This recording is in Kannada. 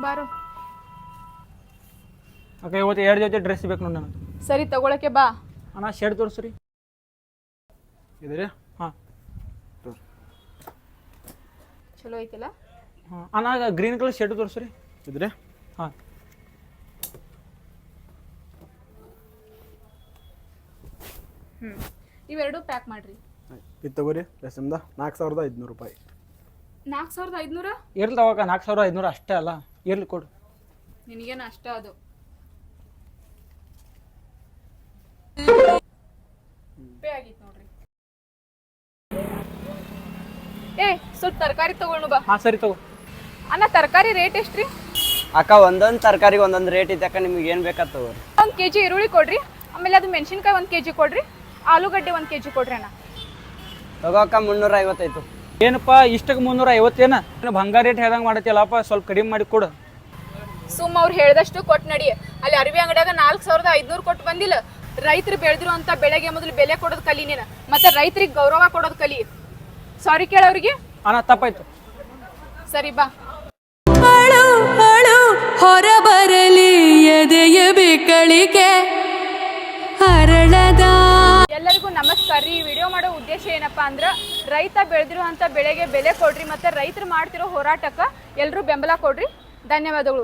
ಬಾರೋ. ಅಕ್ಕ ಇವತ್ತು 2 ಜೊತೆ ಡ್ರೆಸ್ ಬೇಕು ನೋಡಿ ನನಗೆ. ಸರಿ ತಗೊಳಕ್ಕೆ ಬಾ. ಅಣ್ಣ ಶರ್ಟ್ ತೋರಿಸ್ರಿ. ಇದ್ರಿ ಹಾಂ ಚಲೋ ಐತಿಲ್ಲ. ಹಾಂ ಅಣ್ಣ ಗ್ರೀನ್ ಕಲರ್ ಶರ್ಟ್ ತೋರಿಸ್ರಿ. ಇದ್ರಿ ಹಾಂ ಇವೆರಡು ಪ್ಯಾಕ್ ಮಾಡ್ರಿ. ಇದು ತಗೋರಿ ರೆಸಮ್ದ 4500 ರೂಪಾಯಿ. 4500? ಇರ್ಲಿ ತಗೋಕ 4500 ಅಷ್ಟೇ ಅಲ್ಲ, ಇರ್ಲಿ ಕೊಡು. ನಿನಗೇನು ಅಷ್ಟ ಅದು. ಪೇ ಆಗಿತ್ತು ನೋಡ್ರಿ. ಏ ಸ್ವಲ್ಪ ತರಕಾರಿ ತಗೊಂಡು ಬಾ. ಹಾಂ ಸರಿ ತಗೋ. ಅಣ್ಣ ತರಕಾರಿ ರೇಟ್ ಎಷ್ಟ್ರಿ? ಅಕ್ಕ ಒಂದೊಂದು ತರಕಾರಿಗೆ ಒಂದೊಂದು ರೇಟ್ ಇದೆ ಅಕ್ಕ, ನಿಮ್ಗೆ ಏನು ಬೇಕಾಗ್ತದೆ ತಗೋರಿ. 1 kg ಈರುಳ್ಳಿ ಕೊಡ್ರಿ, ಆಮೇಲೆ ಅದು ಮೆಣಸಿನ್ಕಾಯಿ 1 kg ಕೊಡ್ರಿ, ಆಲೂಗಡ್ಡೆ 1 kg ಕೊಡ್ರಿ ಅಣ್ಣ. ತಗೋ ಅಕ್ಕ 350 ಏನಪ್ಪ ಇಷ್ಟಕ್ಕೆ 350 ಏನು ಬಂಗಾರ ರೇಟ್ ಹೇಳ್ದಂಗೆ ಮಾಡತ್ತಿಲ್ಲಪ್ಪ, ಸ್ವಲ್ಪ ಕಡಿಮೆ ಮಾಡಿ ಕೊಡು. ಸುಮ್ಮ ಅವ್ರು ಹೇಳ್ದಷ್ಟು ಕೊಟ್ಟು ನಡಿ. ಅಲ್ಲಿ ಅರವಿ ಅಂಗಡಿಯಾಗ 4500 ಕೊಟ್ಟು ಬಂದಿಲ್ಲ. ರೈತರು ಬೆಳೆದಿರೋ ಅಂತ ಬೆಳೆಗೆ ಮೊದಲು ಬೆಲೆ ಕೊಡೋದು ಕಲಿ ನೀನು, ಮತ್ತೆ ರೈತರಿಗೆ ಗೌರವ ಕೊಡೋದು ಕಲಿ. ಸಾರಿ ಕೇಳೋರಿಗೆ. ಅಣ್ಣ ತಪ್ಪಾಯ್ತು. ಸರಿ ಬಾ. ಹೊರಬರಲಿ ಎದೆಯ ಬೇಕಳಿಕೆ ಹರಳದ. ಎಲ್ಲರಿಗೂ ನಮಸ್ಕಾರ ರೀ. ಈ ವಿಡಿಯೋ ಮಾಡೋ ಉದ್ದೇಶ ಏನಪ್ಪಾ ಅಂದ್ರೆ ರೈತ ಬೆಳೆದಿರುವಂತ ಬೆಳೆಗೆ ಬೆಲೆ ಕೊಡ್ರಿ, ಮತ್ತೆ ರೈತರು ಮಾಡ್ತಿರೋ ಹೋರಾಟಕ್ಕೆ ಎಲ್ಲರೂ ಬೆಂಬಲ ಕೊಡ್ರಿ. ಧನ್ಯವಾದಗಳು.